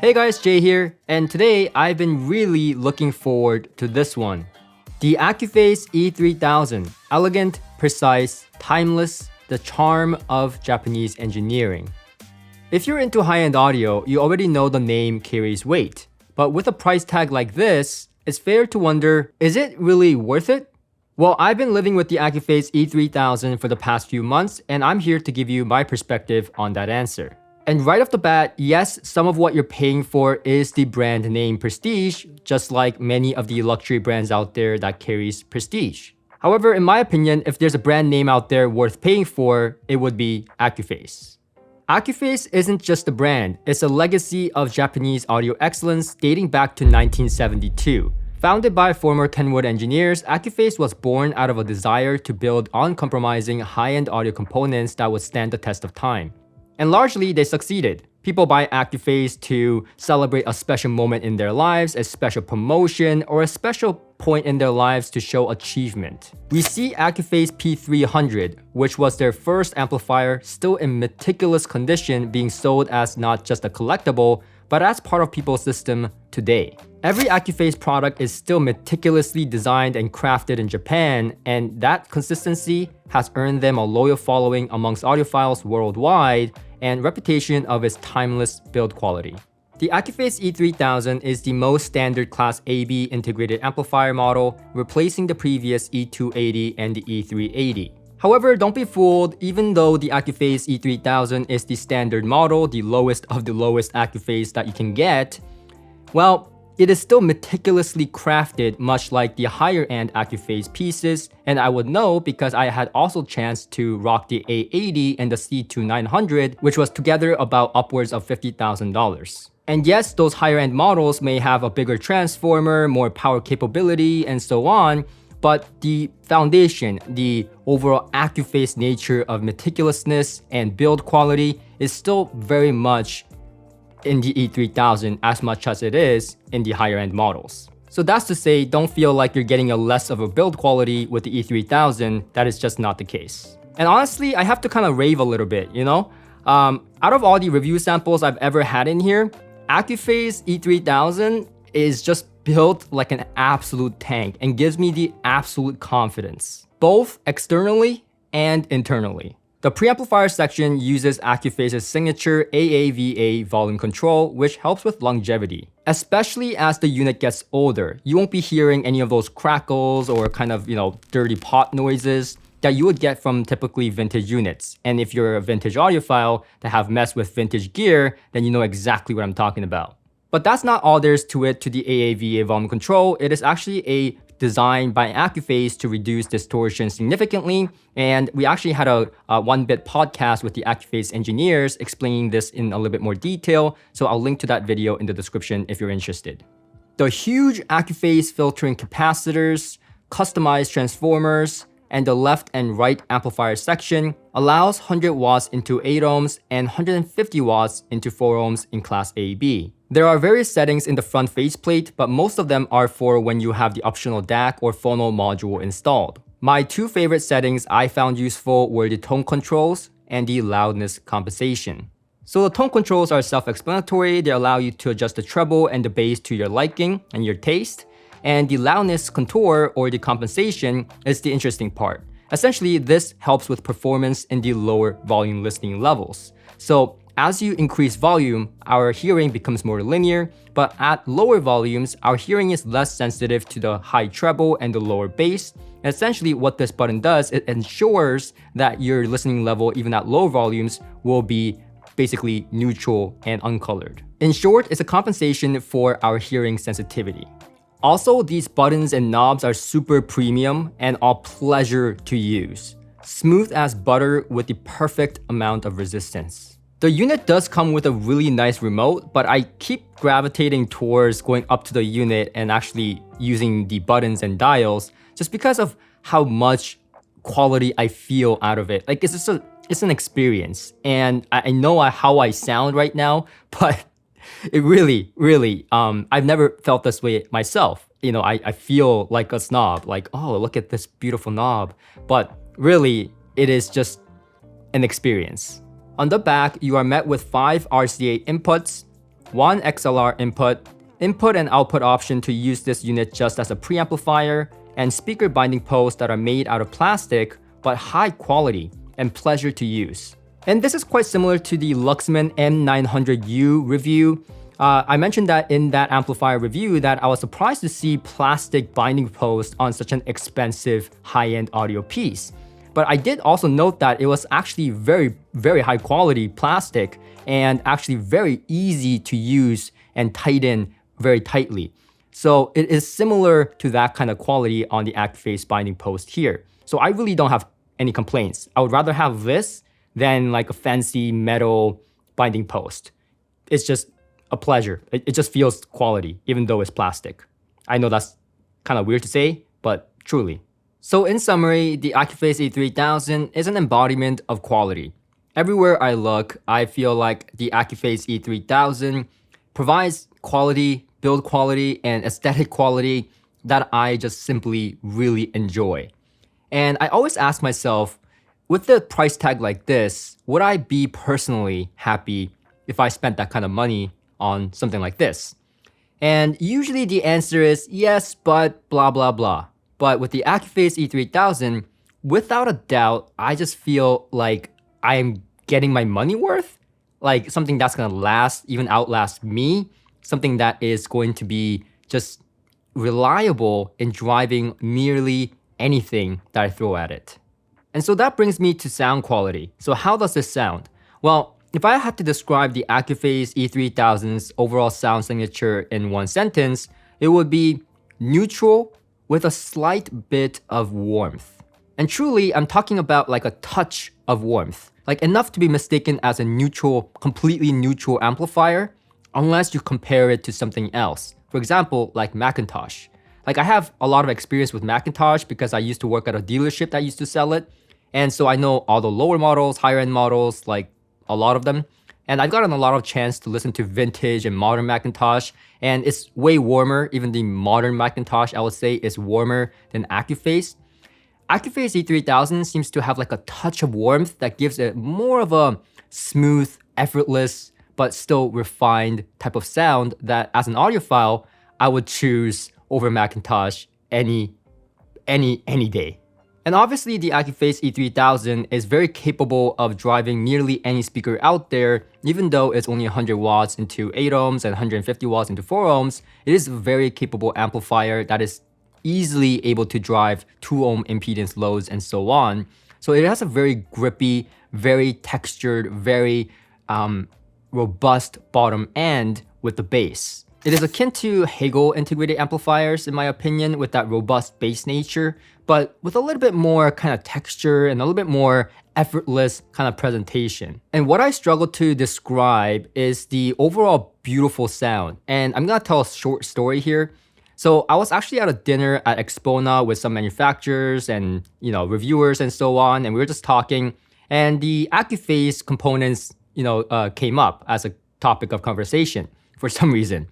Hey guys, Jay here, and today I've been really looking forward to this one. The Accuphase E-3000, elegant, precise, timeless, the charm of Japanese engineering. If you're into high-end audio, you already know the name carries weight. But with a price tag like this, it's fair to wonder, is it really worth it? Well, I've been living with the Accuphase E-3000 for the past few months, and I'm here to give you my perspective on that answer. And right off the bat, yes, some of what you're paying for is the brand name prestige, just like many of the luxury brands out there that carries prestige. However, in my opinion, if there's a brand name out there worth paying for, it would be Accuphase. Accuphase isn't just a brand, it's a legacy of Japanese audio excellence dating back to 1972. Founded by former Kenwood engineers, Accuphase was born out of a desire to build uncompromising high-end audio components that would stand the test of time. And largely, they succeeded. People buy Accuphase to celebrate a special moment in their lives, a special promotion, or a special point in their lives to show achievement. We see Accuphase P300, which was their first amplifier, still in meticulous condition, being sold as not just a collectible, but as part of people's system today. Every Accuphase product is still meticulously designed and crafted in Japan, and that consistency has earned them a loyal following amongst audiophiles worldwide and reputation of its timeless build quality. The Accuphase E-3000 is the most standard Class AB integrated amplifier model, replacing the previous E280 and the E380. However, don't be fooled, even though the Accuphase E-3000 is the standard model, the lowest of the lowest Accuphase that you can get, well, it is still meticulously crafted, much like the higher-end Accuphase pieces, and I would know because I had also chanced to rock the A80 and the C2900, which was together about upwards of $50,000. And yes, those higher-end models may have a bigger transformer, more power capability, and so on, but the foundation, the overall Accuphase nature of meticulousness and build quality is still very much in the E-3000 as much as it is in the higher end models. So that's to say, don't feel like you're getting a less of a build quality with the E-3000. That is just not the case. And honestly, I have to kind of rave a little bit, you know? Out of all the review samples I've ever had in here, Accuphase E-3000 is just built like an absolute tank and gives me the absolute confidence, both externally and internally. The preamplifier section uses Accuphase's signature AAVA volume control, which helps with longevity. Especially as the unit gets older, you won't be hearing any of those crackles or kind of, dirty pot noises that you would get from typically vintage units. And if you're a vintage audiophile that have messed with vintage gear, then you know exactly what I'm talking about. But that's not all there's to it to the AAVA volume control. It is actually a design by Accuphase to reduce distortion significantly, and we actually had a one-bit podcast with the Accuphase engineers explaining this in a little bit more detail, so I'll link to that video in the description if you're interested. The huge Accuphase filtering capacitors, customized transformers, and the left and right amplifier section allows 100 watts into 8 ohms and 150 watts into 4 ohms in Class AB. There are various settings in the front faceplate, but most of them are for when you have the optional DAC or phono module installed. My two favorite settings I found useful were the tone controls and the loudness compensation. So the tone controls are self-explanatory. They allow you to adjust the treble and the bass to your liking and your taste. And the loudness contour or the compensation is the interesting part. Essentially, this helps with performance in the lower volume listening levels. So as you increase volume, our hearing becomes more linear, but at lower volumes, our hearing is less sensitive to the high treble and the lower bass. And essentially what this button does, it ensures that your listening level, even at low volumes, will be basically neutral and uncolored. In short, it's a compensation for our hearing sensitivity. Also, these buttons and knobs are super premium and a pleasure to use. Smooth as butter with the perfect amount of resistance. The unit does come with a really nice remote, but I keep gravitating towards going up to the unit and actually using the buttons and dials just because of how much quality I feel out of it. Like it's an experience, and I know how I sound right now, but it really, I've never felt this way myself. I feel like a snob, like, oh, look at this beautiful knob. But really, it is just an experience. On the back, you are met with 5 RCA inputs, one XLR input and output option to use this unit just as a preamplifier, and speaker binding posts that are made out of plastic but high quality and pleasure to use. And this is quite similar to the Luxman M900U review. I mentioned that in that amplifier review that I was surprised to see plastic binding posts on such an expensive high-end audio piece. But I did also note that it was actually very, very high quality plastic and actually very easy to use and tighten very tightly. So it is similar to that kind of quality on the Accuphase binding post here. So I really don't have any complaints. I would rather have this than like a fancy metal binding post. It's just a pleasure. It just feels quality, even though it's plastic. I know that's kind of weird to say, but truly. So in summary, the Accuphase E-3000 is an embodiment of quality. Everywhere I look, I feel like the Accuphase E-3000 provides quality, build quality, and aesthetic quality that I just simply really enjoy. And I always ask myself, with the price tag like this, would I be personally happy if I spent that kind of money on something like this? And usually the answer is yes, but blah, blah, blah. But with the Accuphase E-3000, without a doubt, I just feel like I'm getting my money worth, like something that's gonna last, even outlast me, something that is going to be just reliable in driving nearly anything that I throw at it. And so that brings me to sound quality. So how does this sound? Well, if I had to describe the Accuphase E-3000's overall sound signature in one sentence, it would be neutral with a slight bit of warmth. And truly, I'm talking about like a touch of warmth, like enough to be mistaken as a neutral, completely neutral amplifier, unless you compare it to something else. For example, like Macintosh. Like I have a lot of experience with Macintosh because I used to work at a dealership that used to sell it. And so I know all the lower models, higher end models, like a lot of them. And I've gotten a lot of chance to listen to vintage and modern Macintosh, and it's way warmer. Even the modern Macintosh, I would say, is warmer than Accuphase. Accuphase E-3000 seems to have like a touch of warmth that gives it more of a smooth, effortless, but still refined type of sound that as an audiophile, I would choose over Macintosh any day. And obviously the Accuphase E-3000 is very capable of driving nearly any speaker out there, even though it's only 100 watts into 8 ohms and 150 watts into 4 ohms. It is a very capable amplifier that is easily able to drive 2 ohm impedance loads and so on. So it has a very grippy, very textured, very robust bottom end with the bass. It is akin to Hegel integrated amplifiers, in my opinion, with that robust bass nature, but with a little bit more kind of texture and a little bit more effortless kind of presentation. And what I struggle to describe is the overall beautiful sound. And I'm gonna tell a short story here. So I was actually at a dinner at Expona with some manufacturers and reviewers and so on, and we were just talking, and the Accuphase components came up as a topic of conversation for some reason.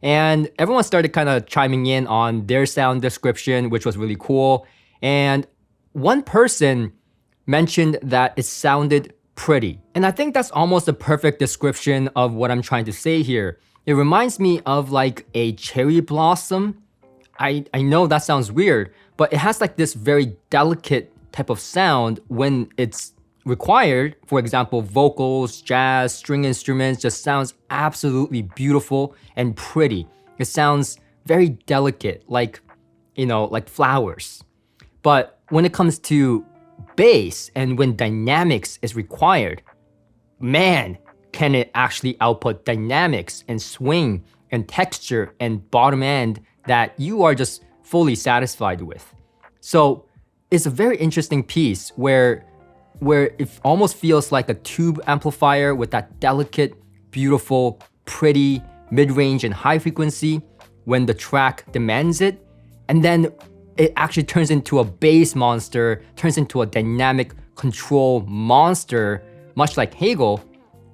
And everyone started kind of chiming in on their sound description, which was really cool. And one person mentioned that it sounded pretty. And I think that's almost a perfect description of what I'm trying to say here. It reminds me of like a cherry blossom. I know that sounds weird, but it has like this very delicate type of sound when it's required. For example, vocals, jazz, string instruments just sounds absolutely beautiful and pretty. It sounds very delicate, like flowers. But when it comes to bass and when dynamics is required, man, can it actually output dynamics and swing and texture and bottom end that you are just fully satisfied with. So it's a very interesting piece where it almost feels like a tube amplifier with that delicate, beautiful, pretty mid-range and high frequency when the track demands it. And then it actually turns into a bass monster, turns into a dynamic control monster, much like Hegel,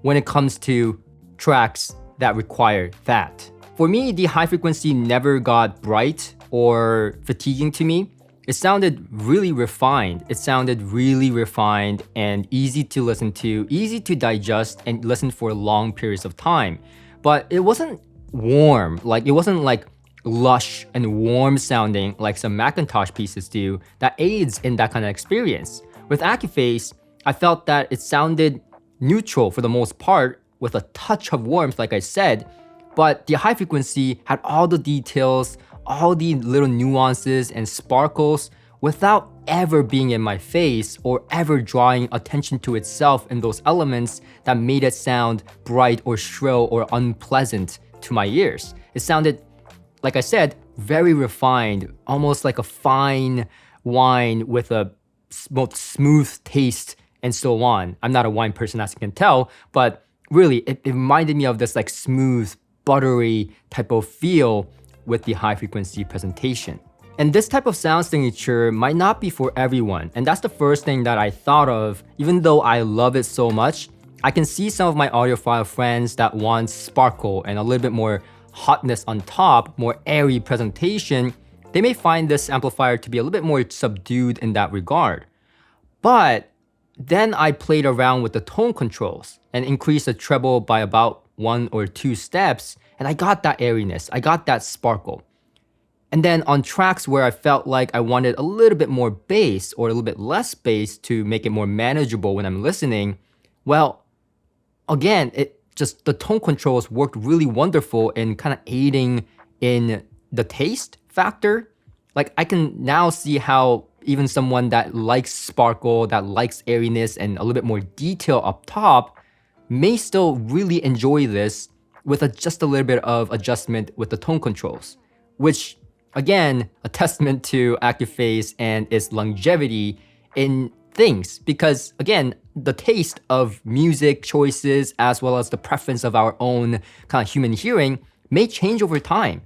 when it comes to tracks that require that. For me, the high frequency never got bright or fatiguing to me. It sounded really refined. It sounded really refined and easy to listen to, easy to digest and listen for long periods of time. but it wasn't warm. Like it wasn't like lush and warm sounding like some Macintosh pieces do that aids in that kind of experience. With Accuphase, I felt that it sounded neutral for the most part with a touch of warmth, like I said, but the high frequency had all the details, all the little nuances and sparkles without ever being in my face or ever drawing attention to itself in those elements that made it sound bright or shrill or unpleasant to my ears. It sounded, like I said, very refined, almost like a fine wine with a both smooth taste and so on. I'm not a wine person, as you can tell, but really it reminded me of this like smooth, buttery type of feel with the high frequency presentation. And this type of sound signature might not be for everyone. And that's the first thing that I thought of. Even though I love it so much, I can see some of my audiophile friends that want sparkle and a little bit more hotness on top, more airy presentation. They may find this amplifier to be a little bit more subdued in that regard. But then I played around with the tone controls and increased the treble by about 1 or 2 steps, and I got that airiness, I got that sparkle. And then on tracks where I felt like I wanted a little bit more bass or a little bit less bass to make it more manageable when I'm listening, well, again, the tone controls worked really wonderful in kind of aiding in the taste factor. Like I can now see how even someone that likes sparkle, that likes airiness and a little bit more detail up top may still really enjoy this with just a little bit of adjustment with the tone controls, which again, a testament to Accuphase and its longevity in things, because again, the taste of music choices as well as the preference of our own kind of human hearing may change over time.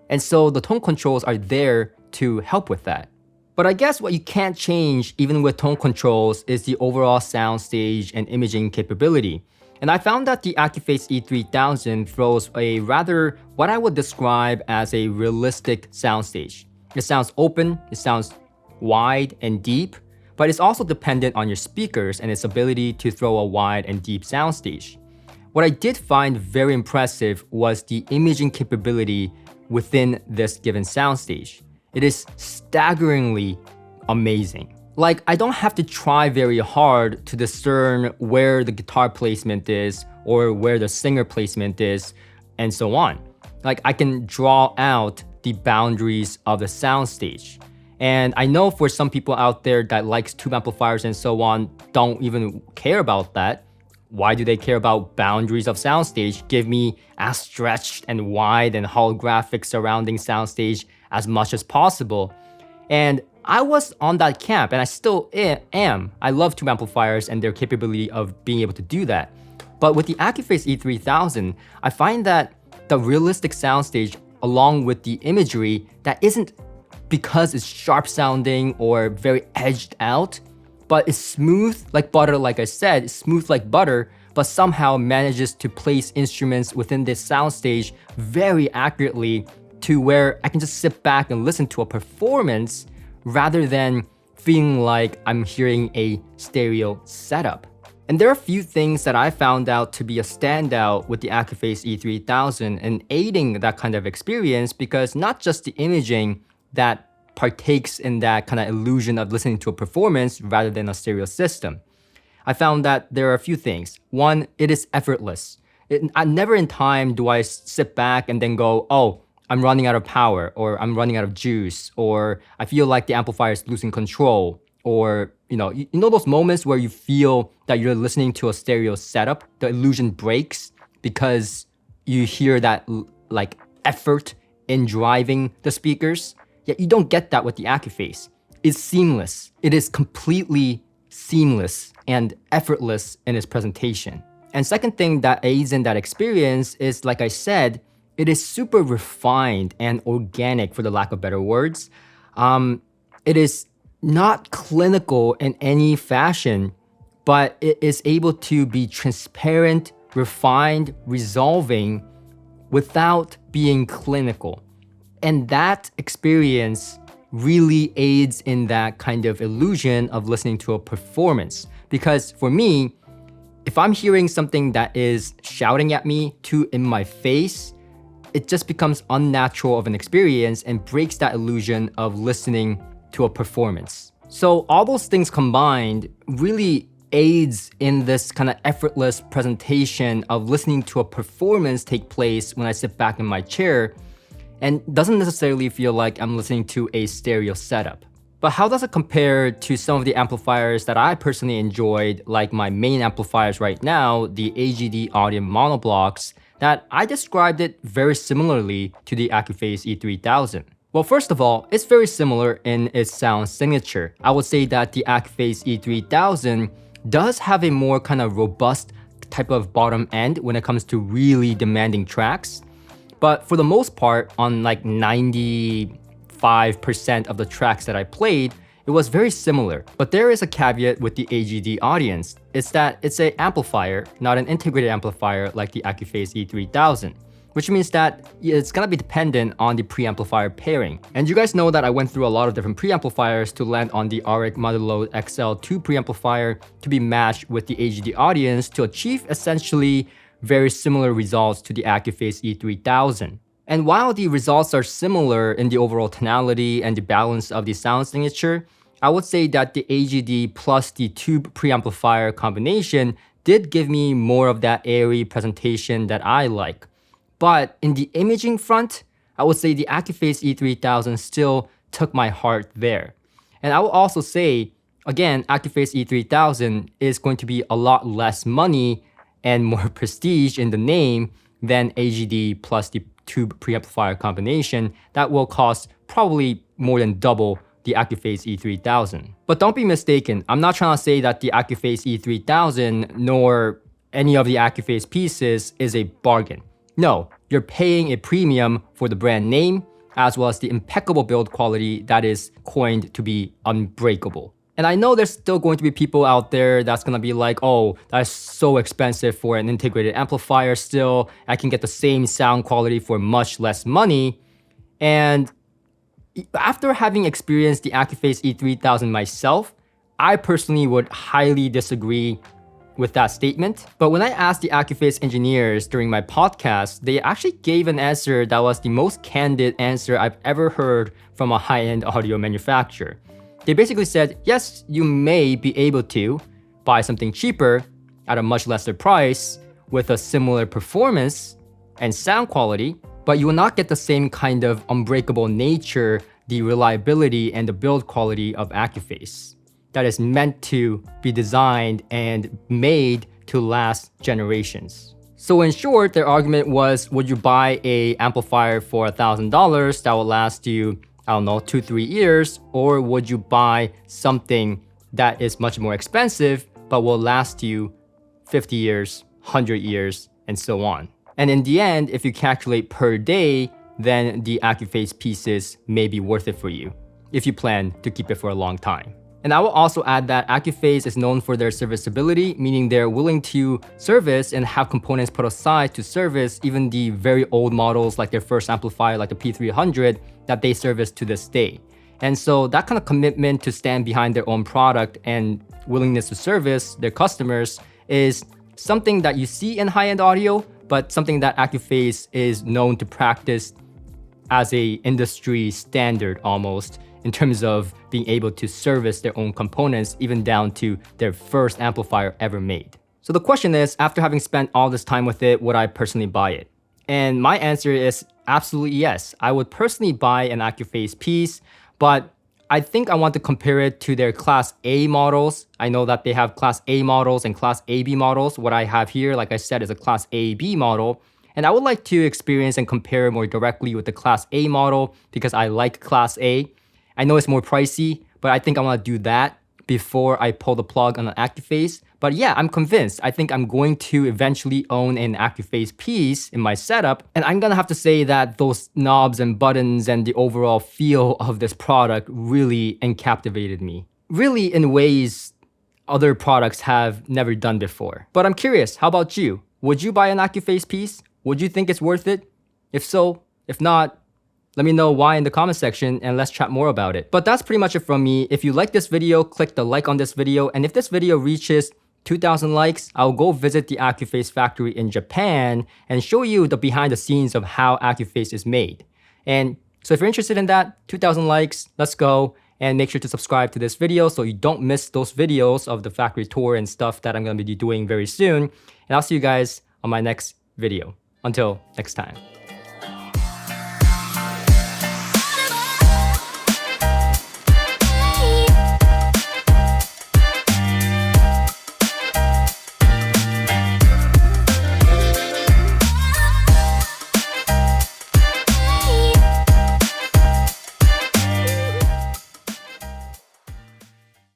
And so the tone controls are there to help with that. But I guess what you can't change even with tone controls is the overall soundstage and imaging capability. And I found that the Accuphase E-3000 throws a rather, what I would describe as a realistic soundstage. It sounds open, it sounds wide and deep, but it's also dependent on your speakers and its ability to throw a wide and deep soundstage. What I did find very impressive was the imaging capability within this given soundstage. It is staggeringly amazing. Like, I don't have to try very hard to discern where the guitar placement is or where the singer placement is, and so on. Like, I can draw out the boundaries of the soundstage. And I know for some people out there that likes tube amplifiers and so on don't even care about that. Why do they care about boundaries of soundstage? Give me as stretched and wide and holographic surrounding soundstage as much as possible. And I was on that camp, and I still am. I love tube amplifiers and their capability of being able to do that. But with the Accuphase E-3000, I find that the realistic soundstage, along with the imagery, that isn't because it's sharp sounding or very edged out, but it's smooth like butter, like I said, it's smooth like butter, but somehow manages to place instruments within this soundstage very accurately to where I can just sit back and listen to a performance rather than feeling like I'm hearing a stereo setup. And there are a few things that I found out to be a standout with the Accuphase E-3000 and aiding that kind of experience, because not just the imaging that partakes in that kind of illusion of listening to a performance rather than a stereo system. I found that there are a few things. One, it is effortless. Never in time do I sit back and then go, oh, I'm running out of power, or I'm running out of juice, or I feel like the amplifier is losing control, or you know those moments where you feel that you're listening to a stereo setup, the illusion breaks because you hear that like effort in driving the speakers. Yet you don't get that with the Accuphase. It's seamless. It is completely seamless and effortless in its presentation. And second thing that aids in that experience is, like I said, it is super refined and organic, for the lack of better words. It is not clinical in any fashion, but it is able to be transparent, refined, resolving without being clinical. And that experience really aids in that kind of illusion of listening to a performance. Because for me, if I'm hearing something that is shouting at me too in my face, it just becomes unnatural of an experience and breaks that illusion of listening to a performance. So all those things combined really aids in this kind of effortless presentation of listening to a performance take place when I sit back in my chair, and doesn't necessarily feel like I'm listening to a stereo setup. But how does it compare to some of the amplifiers that I personally enjoyed, like my main amplifiers right now, the AGD audio monoblocks, that I described it very similarly to the Accuphase E-3000? Well, first of all, it's very similar in its sound signature. I would say that the Accuphase E-3000 does have a more kind of robust type of bottom end when it comes to really demanding tracks. But for the most part, on like 95% of the tracks that I played, it was very similar. But there is a caveat with the AGD audience. It's that it's an amplifier, not an integrated amplifier like the Accuphase E-3000. Which means that it's gonna be dependent on the preamplifier pairing. And you guys know that I went through a lot of different preamplifiers to land on the Auric Modulo XL2 preamplifier to be matched with the AGD audience to achieve essentially very similar results to the Accuphase E-3000. And while the results are similar in the overall tonality and the balance of the sound signature, I would say that the AGD plus the tube preamplifier combination did give me more of that airy presentation that I like. But in the imaging front, I would say the Accuphase E-3000 still took my heart there. And I will also say, again, Accuphase E-3000 is going to be a lot less money and more prestige in the name than AGD plus the tube preamplifier combination that will cost probably more than double the Accuphase E-3000. But don't be mistaken, I'm not trying to say that the Accuphase E-3000 nor any of the Accuphase pieces is a bargain. No, you're paying a premium for the brand name as well as the impeccable build quality that is coined to be unbreakable. And I know there's still going to be people out there that's gonna be like, oh, that's so expensive for an integrated amplifier still. I can get the same sound quality for much less money. And after having experienced the Accuphase E-3000 myself, I personally would highly disagree with that statement. But when I asked the Accuphase engineers during my podcast, they actually gave an answer that was the most candid answer I've ever heard from a high-end audio manufacturer. They basically said, yes, you may be able to buy something cheaper at a much lesser price with a similar performance and sound quality, but you will not get the same kind of unbreakable nature, the reliability, and the build quality of Accuphase that is meant to be designed and made to last generations. So in short, their argument was, would you buy an amplifier for $1,000 that will last you, I don't know, 2-3 years, or would you buy something that is much more expensive but will last you 50 years, 100 years, and so on? And in the end, if you calculate per day, then the Accuphase pieces may be worth it for you if you plan to keep it for a long time. And I will also add that Accuphase is known for their serviceability, meaning they're willing to service and have components put aside to service even the very old models like their first amplifier like the P300 that they service to this day. And so that kind of commitment to stand behind their own product and willingness to service their customers is something that you see in high-end audio, but something that Accuphase is known to practice as a industry standard almost, in terms of being able to service their own components even down to their first amplifier ever made. So the question is, after having spent all this time with it, would I personally buy it? And my answer is absolutely yes. I would personally buy an Accuphase piece, but I think I want to compare it to their Class A models. I know that they have Class A models and Class AB models. What I have here, like I said, is a Class AB model. And I would like to experience and compare more directly with the Class A model because I like Class A. I know it's more pricey, but I think I want to do that before I pull the plug on an Accuphase. But yeah, I'm convinced. I think I'm going to eventually own an Accuphase piece in my setup. And I'm going to have to say that those knobs and buttons and the overall feel of this product really captivated me. Really in ways other products have never done before. But I'm curious, how about you? Would you buy an Accuphase piece? Would you think it's worth it? If so, if not, let me know why in the comment section and let's chat more about it. But that's pretty much it from me. If you like this video, click the like on this video. And if this video reaches 2,000 likes, I'll go visit the Accuphase factory in Japan and show you the behind the scenes of how Accuphase is made. And so if you're interested in that, 2,000 likes, let's go. And make sure to subscribe to this video so you don't miss those videos of the factory tour and stuff that I'm going to be doing very soon. And I'll see you guys on my next video. Until next time.